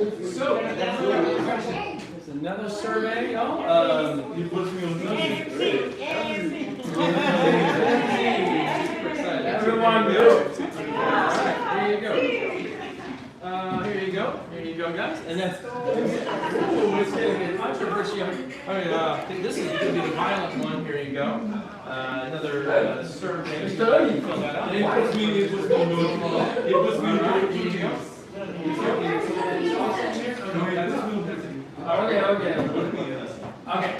So, it's another survey. You put me on nothing. Super excited. Everyone go. Alright, here you go. Here you go. Here you go, guys. And that's it's going to be controversial. I think this is going to be the violent one. Here you go. Another survey. Fill that out. It was me. It was me. It was me. Here you go. Okay.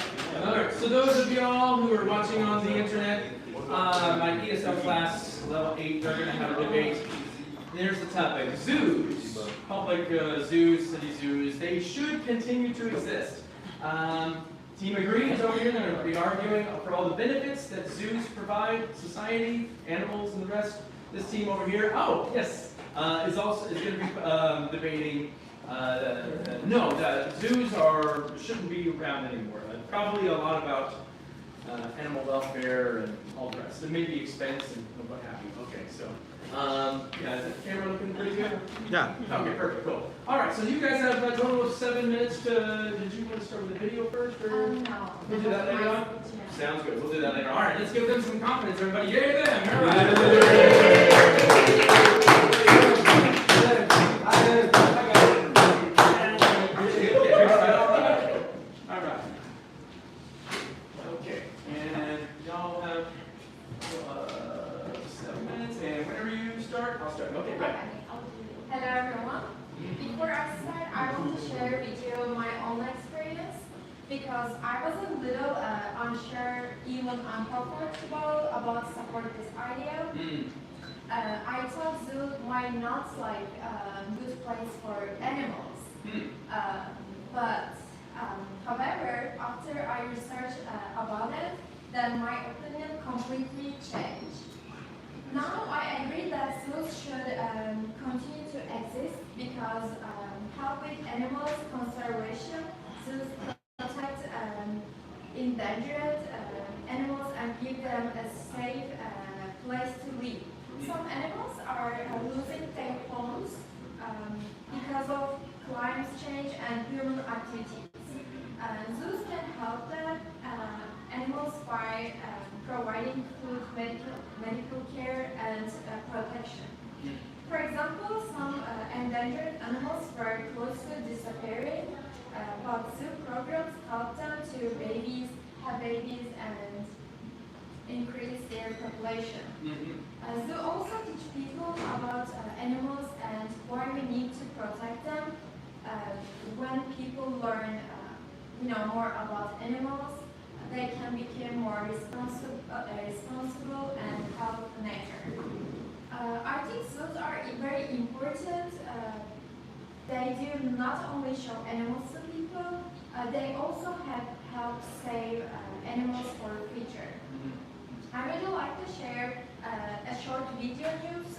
So those of y'all who are watching on the internet, my ESL class, level 8, they're going to have a debate. There's the topic. Zoos. Public zoos, city zoos, they should continue to exist. Team Agree is over here. They're going to be arguing for all the benefits that zoos provide society, animals, and the rest. This team over here, oh, yes, is going to be debating no, that zoos shouldn't be around anymore. Probably a lot about animal welfare and all the rest. There may be expense and what have you. Okay, so yeah, is the camera looking pretty good? Yeah. Okay, perfect, cool. All right, so you guys have a total of 7 minutes to. Did you want to start with the video first, or No. we'll do that later on? Sounds good. We'll do that later. All right, let's give them some confidence, everybody. Yay them! All right. Okay, and y'all have 7 minutes, and whenever you start, I'll start. Okay, go ahead. Hello everyone. Before I start, I want to share with you my own experience because I was a little unsure, even uncomfortable about support this idea. I thought zoo might not like a good place for animals. However, after I researched about it, then my opinion completely changed. Now I agree that zoos should continue to exist because helping animals conservation, zoos protect endangered animals and give them a safe place to live. Some animals are losing their homes because of climate change and human activities. Zoos can help them animals by providing food, medical care, and protection. For example, some endangered animals were close to disappearing, but zoo programs help them to have babies, and increase their population. Zoo also teach people about animals and why we need to protect them. When people learn more about animals, they can become more responsible and help nature. I think zoos are very important. They do not only show animals to people, they also help save animals for the future. I would like to share a short video news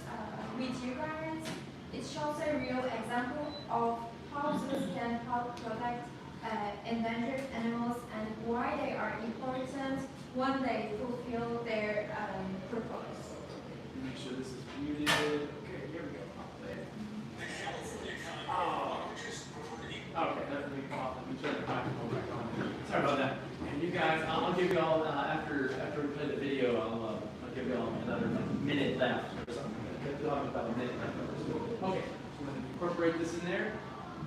with you guys. It shows a real example of how zoos can help protect endangered animals and why they are important when they fulfill their purpose. Make sure this is muted. Okay, here we go. Okay, let me turn the microphone back on. Sorry about that. And you guys, I'll give you all after we play the video, I'll give you all another minute left or something. We'll have about a minute left. Okay, so I'm going to incorporate this in there.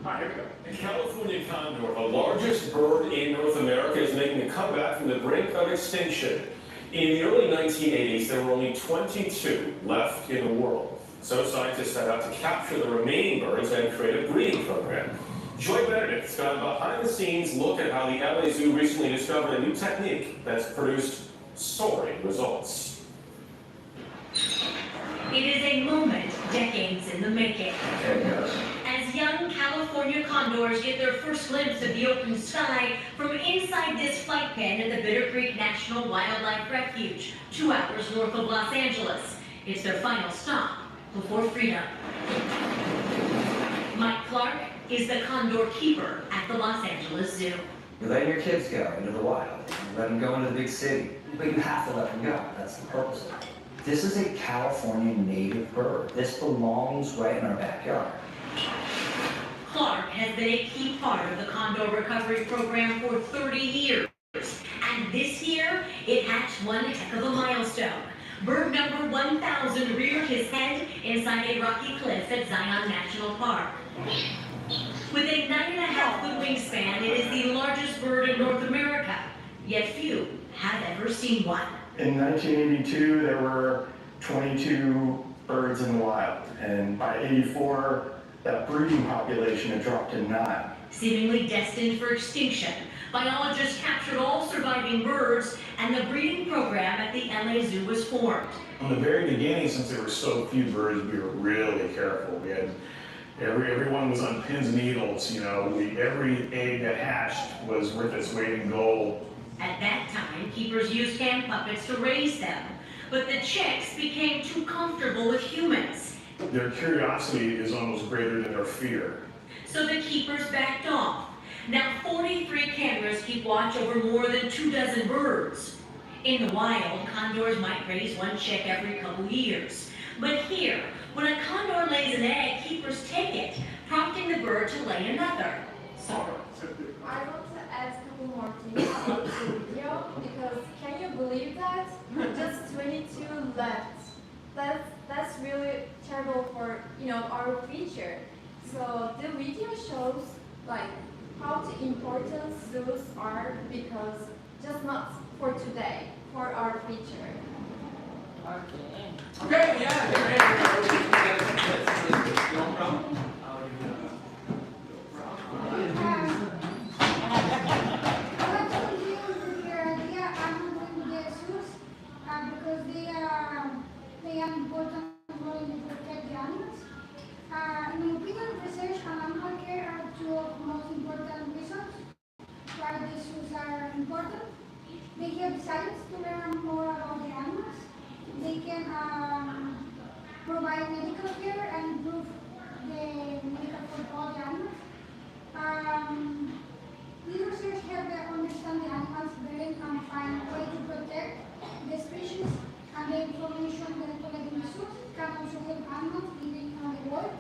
All right, here we go. The California condor, the largest bird in North America, is making a comeback from the brink of extinction. In the early 1980s, there were only 22 left in the world. So scientists set out to capture the remaining birds and create a breeding program. Joy Benedict's got a behind-the-scenes look at how the LA Zoo recently discovered a new technique that's produced soaring results. It is a moment decades in the making. As young California condors get their first glimpse of the open sky from inside this flight pen at the Bitter Creek National Wildlife Refuge, 2 hours north of Los Angeles. It's their final stop before freedom. Mike Clark is the condor keeper at the Los Angeles Zoo. You're letting your kids go into the wild. You let them go into the big city. But you have to let them go. That's the purpose of it. This is a California native bird. This belongs right in our backyard. Clark has been a key part of the condor recovery program for 30 years. And this year, it hatched one heck of a milestone. Bird number 1,000 reared his head inside a rocky cliff at Zion National Park. With a 9.5-foot wingspan, it is the largest bird in North America, yet few have ever seen one. In 1982, there were 22 birds in the wild, and by 84, that breeding population had dropped to 9. Seemingly destined for extinction, biologists captured all surviving birds, and the breeding program at the LA Zoo was formed. From the very beginning, since there were so few birds, we were really careful. We had everyone was on pins and needles. You know, every egg that hatched was worth its weight in gold. At that time, keepers used hand puppets to raise them, but the chicks became too comfortable with humans. Their curiosity is almost greater than their fear. So the keepers backed off. Now 43 cameras keep watch over more than 24 birds. In the wild, condors might raise one chick every couple years. But here, when a condor lays an egg, keepers take it, prompting the bird to lay another. So, I want to add a couple more things about the video because can you believe that? Just 22 left. That's really terrible for our future. So the video shows like how important zoos are because just not for today, for our future. Okay, yeah, get ready. No problem. Because they are important role in protect the animals. In my opinion, research and animal care are two of the most important reasons why the zoos are important. They help science to learn more about the animals. They can provide medical care and improve the medical for all the animals. These research help them understand the animals better and find a way to protect the species, and the information that collected in the zoos can also help animals living on the world.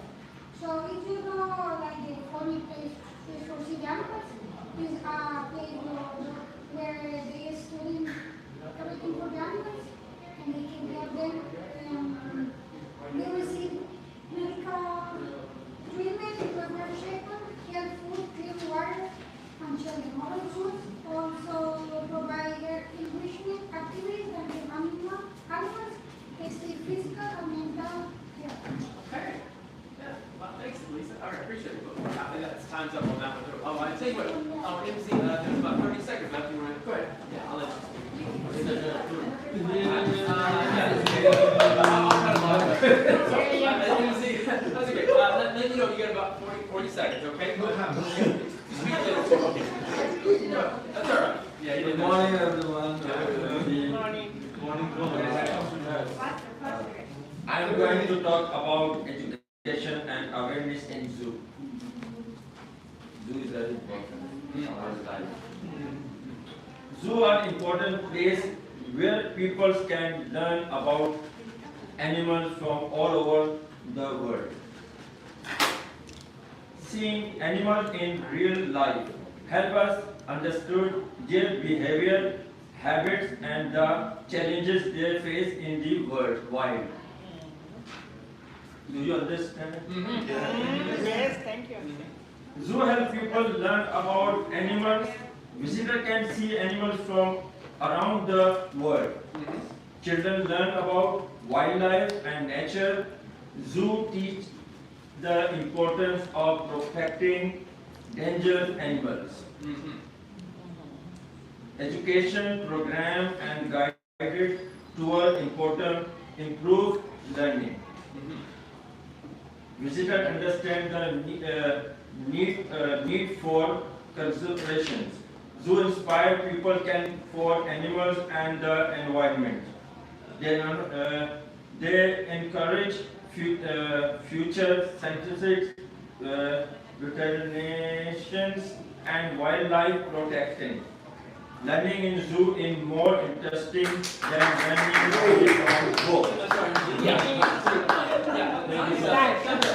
So if you know like the funny place for see the animals is a place where they study everything for the animals and they can help them. They receive medical treatment because they're shaken, health food, clean water, and children. Modern zoos also provide enrichment activities that help animals stay physical and mental health. Okay. Yeah. Well, thanks, Lisa. All right, appreciate it. That's time's up on that one. Oh, I tell you what. MC, there's about 30 seconds left. You want to go ahead? Yeah, I'll let you speak. That's okay. Let me know you got about 40 seconds, okay? Speak a little bit. That's all right. Yeah, you Good did morning, everyone. Good morning. Faster. I'm going to talk about education and awareness in zoo. Zoo is very important in our life. Zoo are important place where people can learn about animals from all over the world. Seeing animals in real life help us understand their behavior, habits, and the challenges they face in the wild. Do you understand? Yes, thank you. Zoo help people learn about animals. Visitor can see animals from around the world. Children learn about wildlife and nature. Zoo teach the importance of protecting dangerous animals. Education program and guided tour important improve learning. Visitors understand the need for conservation. Zoo inspire people for animals and the environment. They encourage future scientists, veterinarians, and wildlife protecting. Learning in zoo is more interesting than learning from book.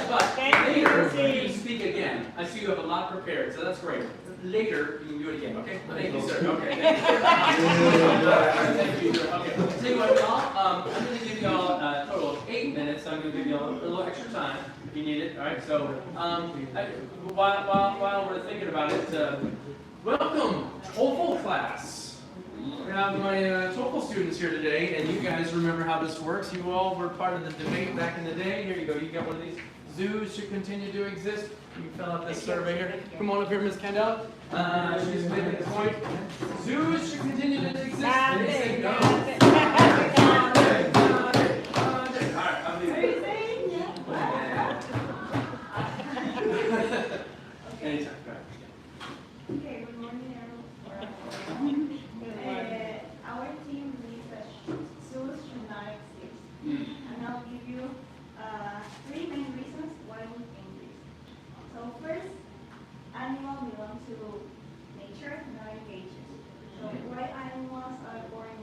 But later, when you speak again, I see you have a lot prepared, so that's great. Later, you can do it again, okay? Thank you, sir. Okay, thank you. Thank you, sir. Okay, tell you what, y'all, I'm going to give y'all a total of 8 minutes. I'm going to give y'all a little extra time if you need it. All right, so while we're thinking about it, welcome, TOEFL class. We have my TOEFL students here today, and you guys remember how this works. You all were part of the debate back in the day. Here you go. You got one of these. Zoos should continue to exist. You can fill out this survey here. Come on up here, Ms. Kendall. She's making the point. Zoos should continue to exist. And you say no. Anytime. Go ahead. Okay, good morning, everyone. Our team believes that zoos should not exist. And I'll give you 3 main reasons why we think this. So first, animals belong to nature, not in cages. So wild animals are born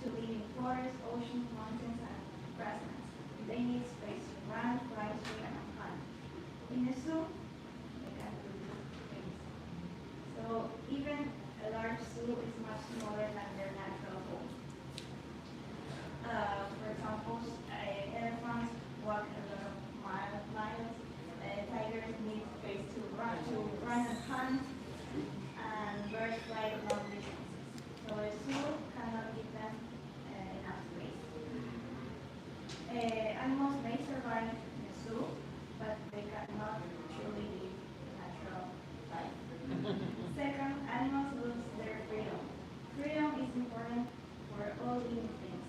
to live in forests, oceans, mountains, and grasslands. They need space to run, fly, swim, and hunt. In a zoo, they can't do these things. So even a large zoo is much smaller than their natural home. For example, elephants walk a lot of miles. Tigers need space to run and hunt, and birds fly long distances. So a zoo cannot give them enough space. Animals may survive in a zoo, but they cannot truly live a natural life. Second, animals lose their freedom. Freedom is important for all living things.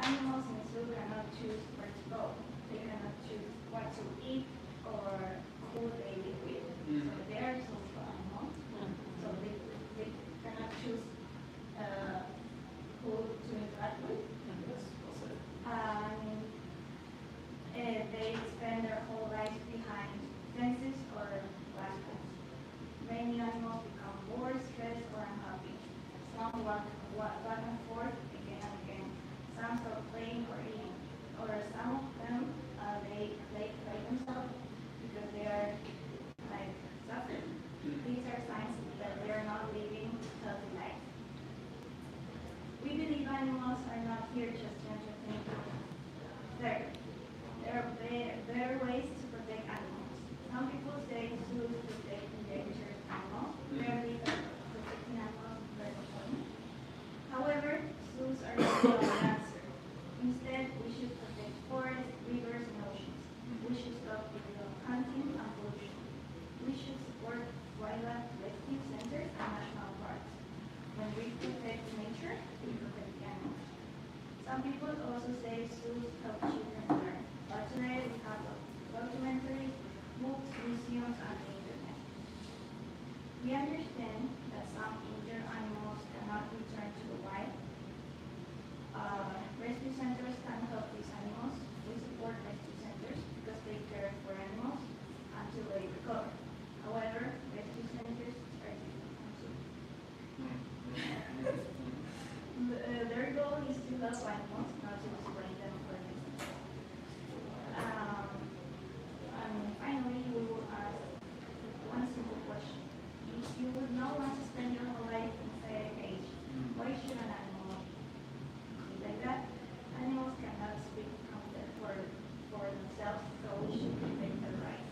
Animals in a zoo cannot choose where to go. They cannot choose what to eat or who they live with. So they are social animals. So they cannot choose who to interact with. They spend their whole lives behind fences or glass walls. Many animals become bored, stressed, or unhappy. Some walk back and forth again and again. Some stop playing or eating. Or some of them, they themselves because they are like suffering. These are signs that they are not living healthy lives. We believe animals are not here just to entertain people. There are better ways to protect animals. Some people say zoos protect endangered animals. Rarely protecting animals is very important. However, zoos are not the answer. Instead, we should protect forests, rivers, and oceans. We should stop illegal hunting and pollution. We should support wildlife rescue centers and national parks. When we protect nature, we protect the animals. Some people also say zoos help children learn. But today we have documentaries, books, museums, and the internet. We understand that some injured animals cannot return to the wild. Rescue centers can help these animals. We support rescue centers because they care for animals until they recover. However, rescue centers are different. Their goal is to help animals, not to explain them for themselves. And finally, we will ask one simple question. If you would not want to spend your whole life inside a cage, why should an animal be like that? Animals cannot speak for themselves, so we should protect their rights.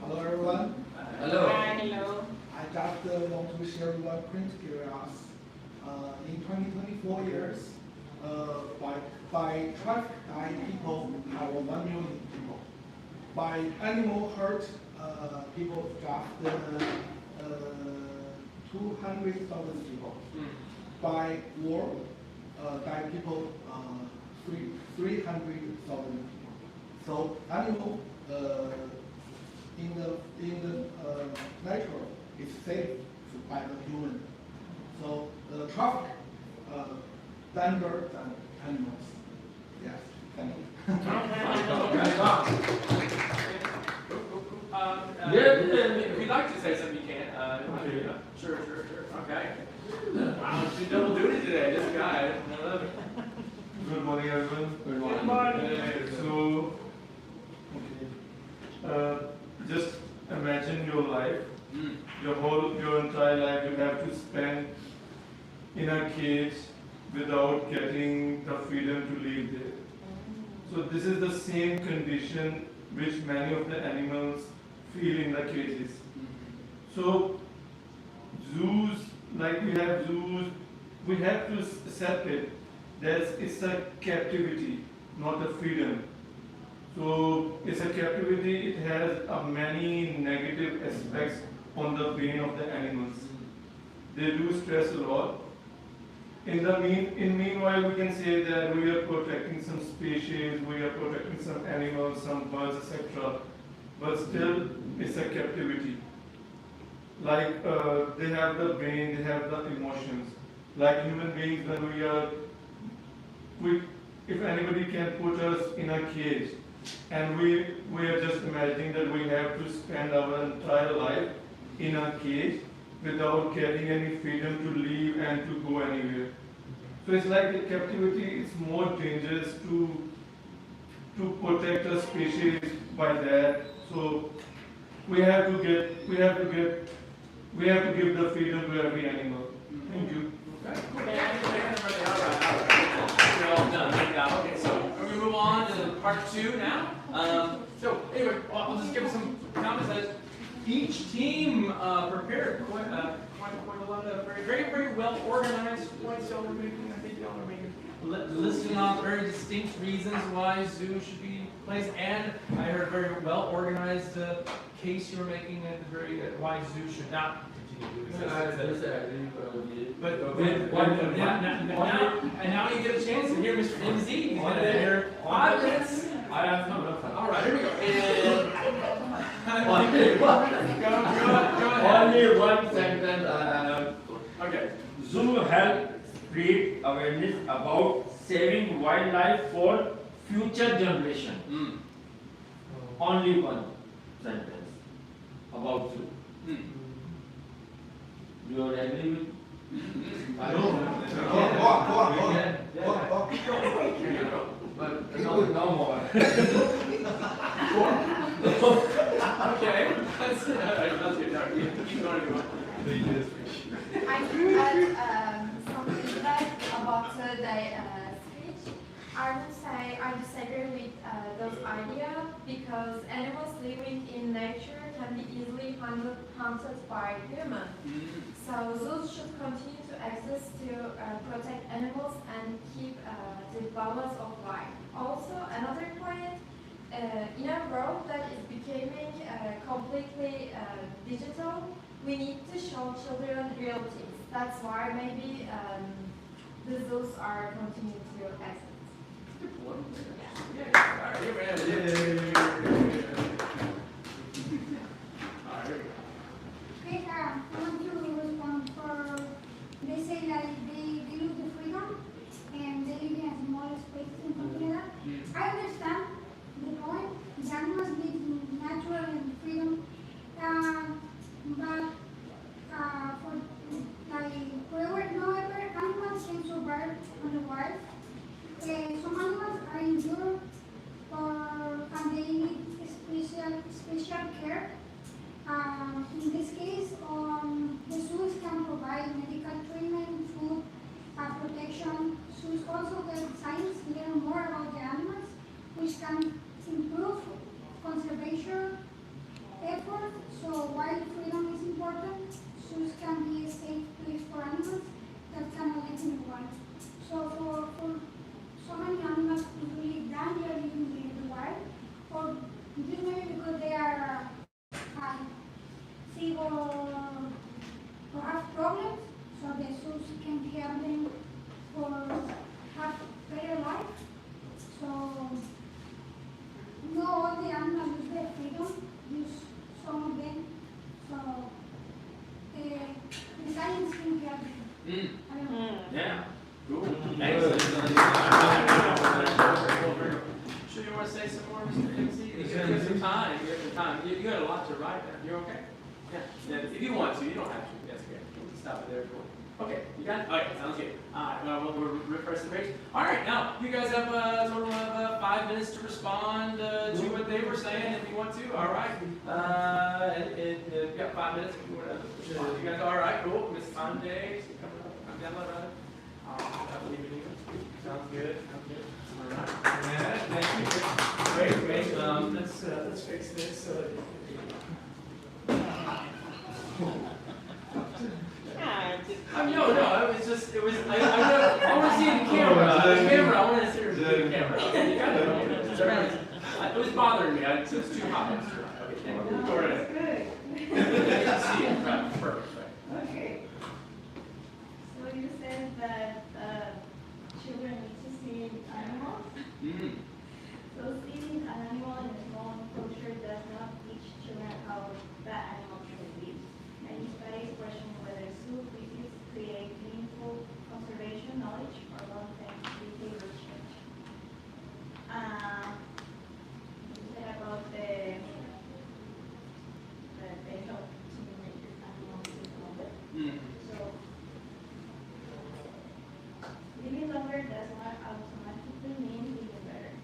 Hello everyone. Hello. Hello. I just want to share one critical areas. In 2024 years, by traffic died people have 1 million people. By animal hurt, people just 200,000 people. By war, died people 300,000 people. So animal in the natural is safe by the human. So the traffic danger than animals. Yes, thank you. like to say something, you can. Sure. Okay. Wow, she's double duty today. This guy. I love it. Good morning, everyone. Good morning. So, just imagine your life, your entire life you have to spend in a cage without getting the freedom to live there. So this is the same condition which many of the animals feel in the cages. So zoos, like we have zoos, we have to accept it. It's a captivity, not a freedom. So it's a captivity, it has many negative aspects on the brain of the animals. They do stress a lot. Meanwhile, we can say that we are protecting some species, we are protecting some animals, some birds, etc. But still, it's a captivity. Like they have the brain, they have the emotions. Like human beings, when if anybody can put us in a cage, and we are just imagining that we have to spend our entire life in a cage without getting any freedom to leave and to go anywhere. So it's like the captivity is more dangerous to protect a species by that. So we have to give the freedom to every animal. Thank you. Okay, so we're gonna move on to part 2 now. So anyway, I'll just give some comments that each team prepared quite a lot of very well organized points. So we're making, I think y'all are making listing off very distinct reasons why zoo should be placed, and I heard a very well organized case you were making at the very why zoo should not continue to exist. Now you get a chance to hear Mr. MZ. He's going to hear 5 minutes. All right, here we go. Go ahead. Only one sentence. Okay. Zoo help create awareness about saving wildlife for future generation. Only one sentence about zoo. You are agree with? I don't. Go on. But no more. Okay. That's good. Keep going. I could add some feedback about the speech. I would disagree with those ideas because animals living in nature can be easily hunted by humans. So zoos should continue to exist to protect animals and keep the balance of life. Also, another point, in a world that is becoming completely digital, we need to show children real things. That's why maybe the zoos are continuing to exist. Okay, I want to respond for, they say that they lose the freedom and they live in a small space and something like that. I understand the point, the animals need natural and freedom, but for like wherever animals can survive on the wild, some animals are injured and they need special care. In this case, the zoos can provide medical treatment, food, protection. Zoos also help science learn more about the animals, which can improve conservation efforts. So while freedom is important, zoos can be a safe place for animals that cannot live in the wild. So for so many animals who really die, they are living in the wild, or just maybe because they are sick or have problems, so the zoos can help them or have better life. So no, all the animals lose their freedom, use some of them. So the science can help them. I don't know. Yeah. Cool. Excellent. Sure you want to say some more, Mr. MC? You got some time. You got a lot to write there. You okay? Yeah, if you want to, you don't have to. That's okay. We'll just stop it there. Okay, you got it? All right, sounds good. We'll refresh the page. All right, now, you guys have a total of 5 minutes to respond to what they were saying if you want to. All right. You've got 5 minutes if you want to. You guys, all right, cool. Miss Sunday, I'm down my brother. I believe in you. Sounds good. Sounds good. All right. Yeah, thank you. Great. Let's fix this. No, it was, I want to see the camera. I want to see the camera. You got it. It was bothering me. It was too hot. Okay, thank you. Go right ahead. Good to see it. Right, perfect. Right. Okay. So you said that children need to see animals. Mm-hmm. So seeing an animal in a small enclosure does not teach children how that animal truly lives. Many studies question whether zoo visits create meaningful conservation knowledge or long-term behavior change. You said about they help to make the animals live longer. So living longer does not automatically mean living better.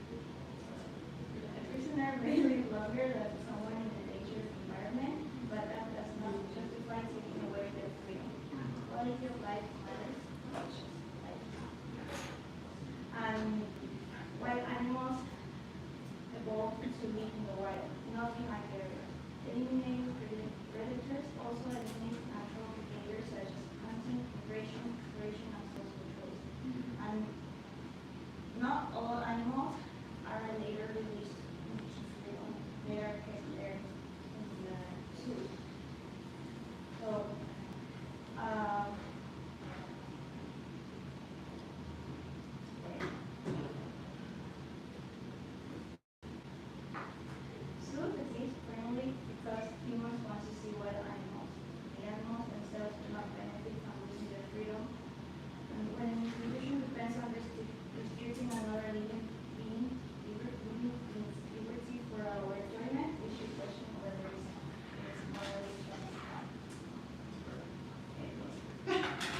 A prisoner may live longer than someone in a dangerous environment, but that does not justify taking away their freedom. Quality of life matters much as life. And wild animals evolve to live in the wild, not behind barriers. Eliminating predators also eliminates natural behaviors such as hunting, migration, exploration, and social choice. And not all animals are later released into freedom. They are kept there in the zoo. So, zoos exist primarily because humans want to see wild animals. The animals themselves do not benefit from losing their freedom. And when an institution depends on restricting another living being, liberty for our enjoyment, we should question whether it's morally justified.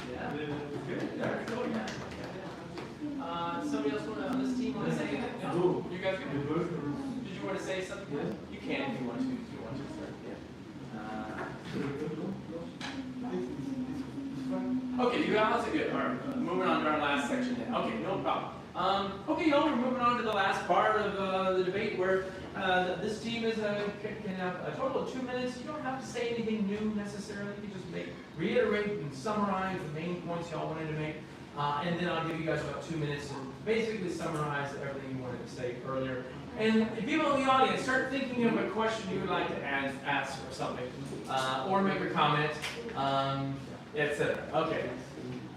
Yeah, good. Very cool. Yeah. Somebody else on this team want to say anything? No? You guys good? Did you want to say something? Yeah. You can if you want to. If you want to. Yeah. Okay, you guys are good. All right, moving on to our last section then. Okay, no problem. Okay, y'all, we're moving on to the last part of the debate where this team is can have a total of 2 minutes. You don't have to say anything new necessarily. You can just reiterate and summarize the main points y'all wanted to make. And then I'll give you guys about 2 minutes to basically summarize everything you wanted to say earlier. And if people in the audience start thinking of a question you would like to ask or something, or make a comment, etc. Okay.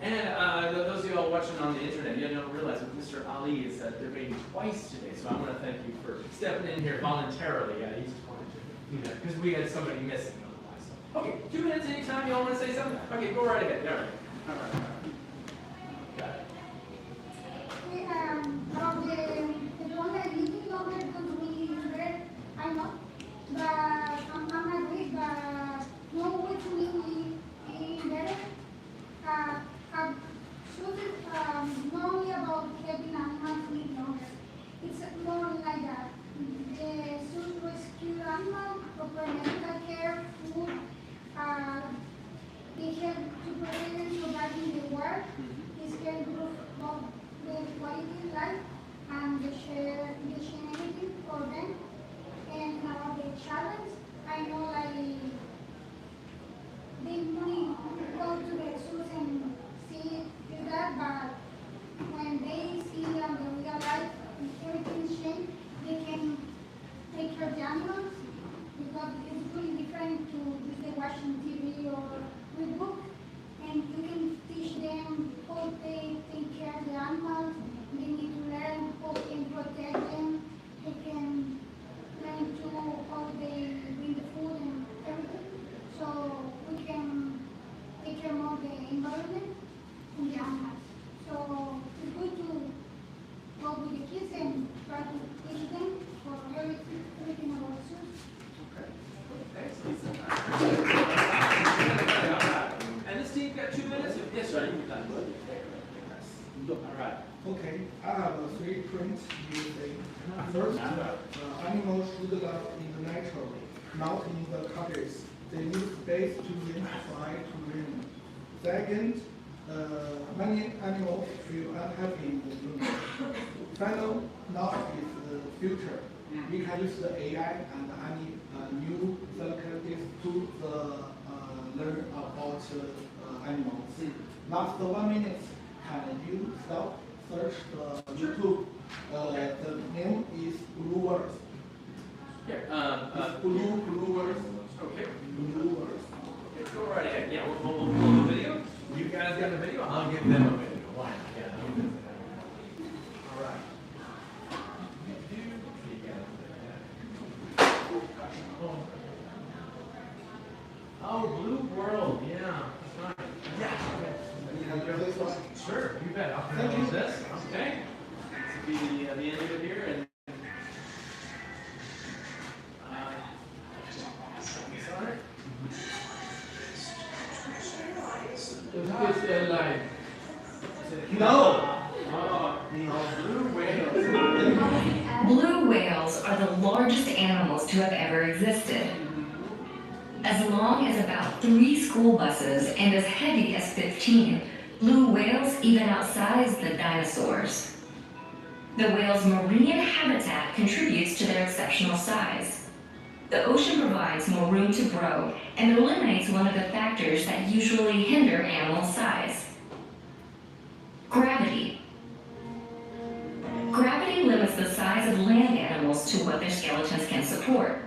And those of you all watching on the internet, you don't realize that Mr. Ali is debating twice today, so I want to thank you for stepping in here voluntarily. Yeah, he just wanted to do that because we had somebody missing otherwise. So. Okay, 2 minutes anytime you all want to say something. Okay, go right ahead. All right. All right. Got it. About the one that living longer because we read, I know, but I'm not agree, but no way to live better. I've chosen not only about helping animals live longer. It's more like that. The zoo rescue animals, proper medical care, food, they help to prevent them surviving the war. This can improve both the quality of life and the sharing for them. And about the challenge, I know like they only go to the zoos and see that, but when they see the real life, everything's changed, they can take care of the animals because it's really different to just watching TV or read book, and you can teach them how they take care of the animals. They need to learn how they can protect them. They can learn to how they bring the food and everything. So we can take care more of the environment and the animals. So it's good to go with the kids and try to teach them for everything about zoos. Okay. Thanks, Lisa. Okay, I have three points you say. First, animals should live in the nature, not in the cages. They need space to identify to roam. Second, many animals feel unhappy in the room. Final, now is the future. We can use the AI and any new selective to learn about animals. Last 1 minute, can you stop? Search the YouTube. The name is Blue Words. Here, Blue Words. okay. Blue Words. Okay, go right ahead. Yeah, we'll pull the video. You guys got the video? I'll give them a video. Why not? Yeah, I'll give them a video. All right. Oh, Blue World. Yeah, that's right. Yeah. Sure, you bet. I'll Thank you. this. Okay. This will be the end of it here. And sorry. Is this live? No. Oh, blue whales. Blue whales are the largest animals to have ever existed. As long as about 3 school buses and as heavy as 15, blue whales even outsize the dinosaurs. The whale's marine habitat contributes to their exceptional size. The ocean provides more room to grow and eliminates one of the factors that usually hinder animal size: gravity. Gravity limits the size of land animals to what their skeletons can support.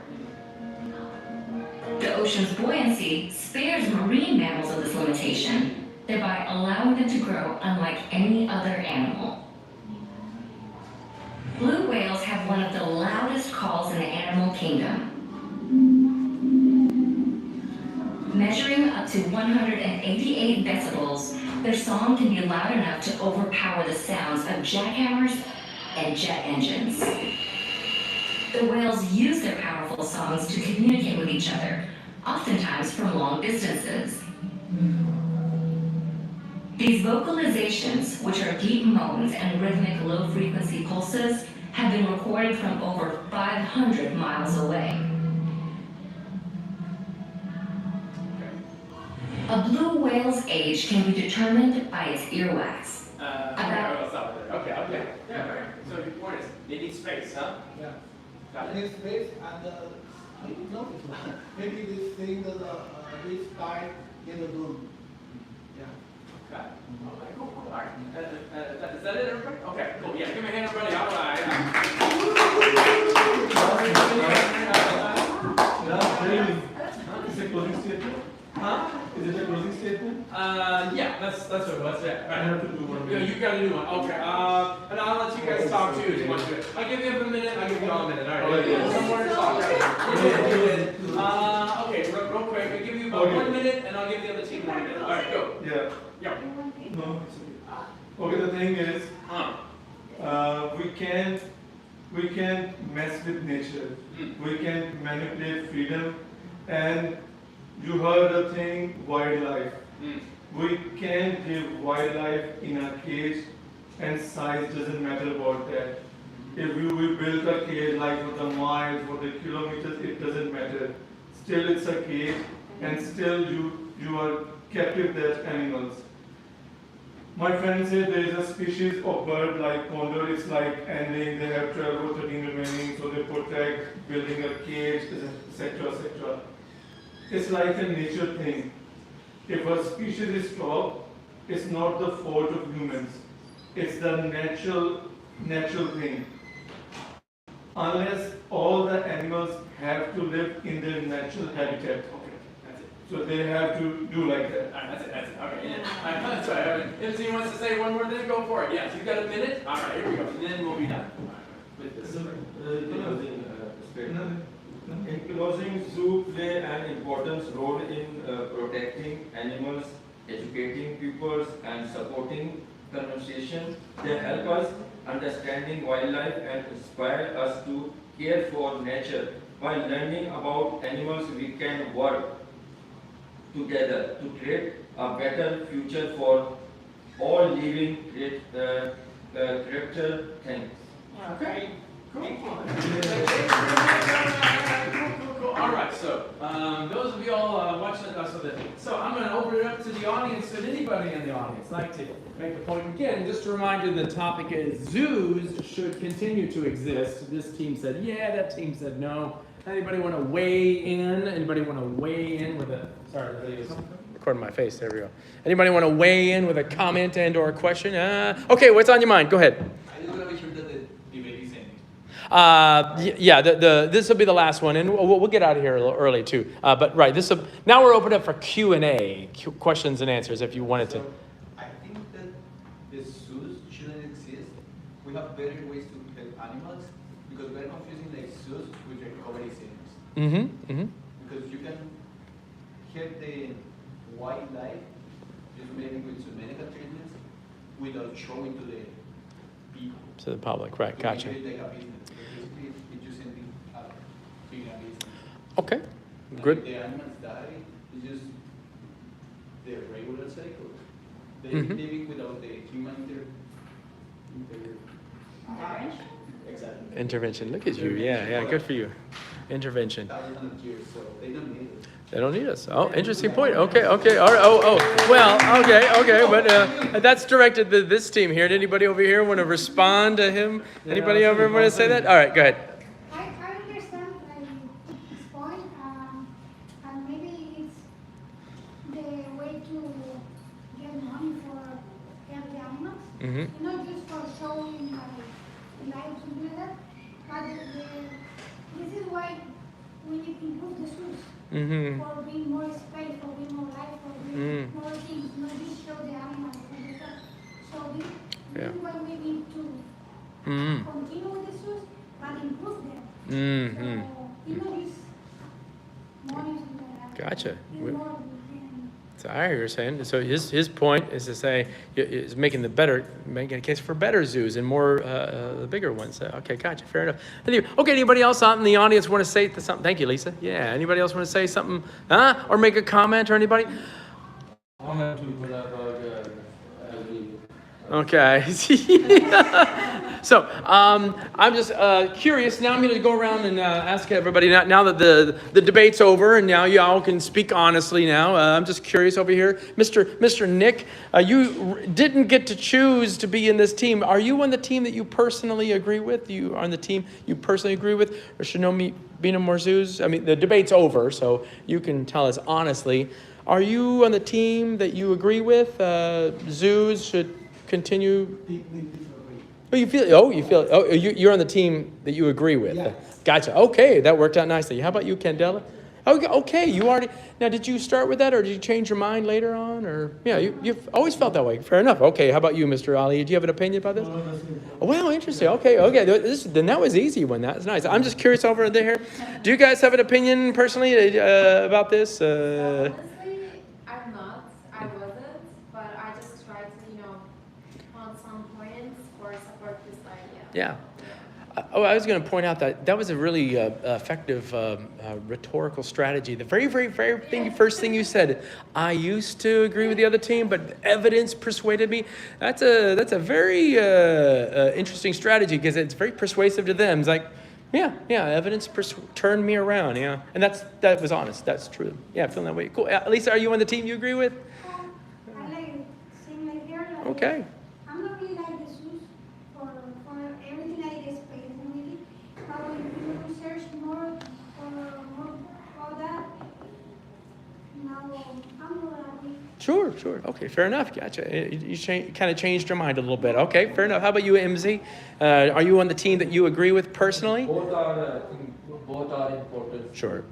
The ocean's buoyancy spares marine mammals of this limitation, thereby allowing them to grow unlike any other animal. Blue whales have one of the loudest calls in the animal kingdom. Measuring up to 188 decibels, their song can be loud enough to overpower the sounds of jackhammers and jet engines. The whales use their powerful songs to communicate with each other, oftentimes from long distances. These vocalizations, which are deep moans and rhythmic low-frequency pulses, have been recorded from over 500 miles away. A blue whale's age can be determined by its earwax. Okay. Yeah, right. So your point is, they need space, huh? Yeah. Got it. This space and maybe this thing this die in the room. Yeah. Okay. Okay, cool. All right. Is that it, everybody? Okay, cool. Yeah, give me a hand, everybody. All right. Is it a closing statement? Huh? Is it a closing statement? Yeah, that's what it was. Yeah. I have to do one. Yeah, you gotta do one. Okay. And I'll let you guys talk too if you want to. I'll give you a minute. I'll give you all a minute. All right. Oh, yeah. Some more to talk. Okay. Real quick. I'll give you about 1 minute, and I'll give the other team 1 minute. All right. Go. Yeah. Yeah. No, it's okay. Okay, the thing is, we can't mess with nature. We can't manipulate freedom. And you heard the thing, wildlife. We can't give wildlife in a cage, and size doesn't matter about that. If we build a cage like for the miles, for the kilometers, it doesn't matter. Still it's a cage, and still you are captive that animals. My friend said there is a species of bird like condor, it's like ending, they have 12 or 13 remaining, so they protect, building a cage, etc., etc. It's like a nature thing. If a species is stopped, it's not the fault of humans. It's the natural thing. Unless all the animals have to live in their natural habitat. Okay. That's it. So they have to do like that. All right. That's it. Okay. Yeah. That's right. If anyone wants to say one more thing, go for it. Yes. You've got a minute. All right. Here we go. And then we'll be done with this. In closing, zoo play an important role in protecting animals, educating pupils, and supporting conservation. They help us understanding wildlife and inspire us to care for nature. By learning about animals, we can work together to create a better future for all living the director thanks. Okay. Cool. All right, so those of you all watching, so I'm going to open it up to the audience. Would anybody in the audience like to make a point? Again, just to remind you, the topic is zoos should continue to exist. This team said yeah, that team said no. Anybody want to weigh in? Anybody want to weigh in with a? Sorry, the video's recording my face. There we go. Anybody want to weigh in with a comment and/or a question? Okay, what's on your mind? Go ahead. I just want to make sure that the debate is ending. Yeah, this will be the last one, and we'll get out of here a little early too. But right, now we're open up for Q&A, questions and answers, if you wanted to. I think that the zoos shouldn't exist. We have better ways to help animals because we're confusing like zoos with recovery centers. Because you can help the wildlife just maybe with some medical treatments without showing to the people. To the public, right? Gotcha. Make it like a business. It's just ending up being a business. Okay, And good. if the animals die, it's just the regular cycle. They Mhm. living without the human exactly. Intervention. Look at you. Yeah, good for you. Intervention. Thousands of years, so they don't need it. They don't need us. Oh, interesting point. Okay. All right. Well, okay. But that's directed to this team here. Did anybody over here want to respond to him? Anybody over here want to say that? All right, go ahead. I understand his point, and maybe it's the way to get money for healthy animals. Not just for showing lives and do that, but this is why we need to improve the zoos. For being more space, for being more life, for being more things, not just show the animals and the stuff. So this is why we need to continue with the zoos, but improve them. So, you know, this money Gotcha. is more So I hear you're saying. So his point is to say is making a case for better zoos and more the bigger ones. Okay, gotcha. Fair enough. Okay, anybody else out in the audience want to say something? Thank you, Lisa. Yeah. Anybody else want to say something? Or make a comment or anybody? Okay. So I'm just curious. Now I'm going to go around and ask everybody. Now that the debate's over and now y'all can speak honestly now. I'm just curious over here. Mr. Nick, you didn't get to choose to be in this team. Are you on the team that you personally agree with? You are on the team you personally agree with? Or should be no more zoos? I mean, the debate's over, so you can tell us honestly. Are you on the team that you agree with? Zoos should continue. You're on the team that you agree with. Yes. Gotcha. Okay, that worked out nicely. How about you, Candela? Okay, you already. Now, did you start with that, or did you change your mind later on, or you've always felt that way? Fair enough. Okay, how about you, Mr. Ali? Do you have an opinion about this? Well, interesting. Okay. Then that was easy one. That's nice. I'm just curious over there. Do you guys have an opinion personally about this? Honestly, I'm not. I wasn't, but I just tried to, on some points or support this idea. Yeah. I was going to point out that was a really effective rhetorical strategy. The very first thing you said, I used to agree with the other team, but evidence persuaded me. That's a very interesting strategy because it's very persuasive to them. It's like, evidence turned me around. Yeah, and that was honest. That's true. Yeah, feeling that way. Cool. Lisa, are you on the team you agree with? I like it. Same like here. Like, Okay. I'm not really like the zoos for everything I get space and really. But when you research more about that, now I'm more happy. Sure. Okay, fair enough. Gotcha. You kind of changed your mind a little bit. Okay, fair enough. How about you, MZ? Are you on the team that you agree with personally? Both are important. Sure.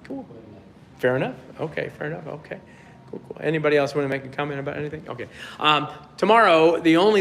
Cool. Fair enough. Okay, fair enough. Okay. Cool. Anybody else want to make a comment about anything? Okay. Tomorrow, the only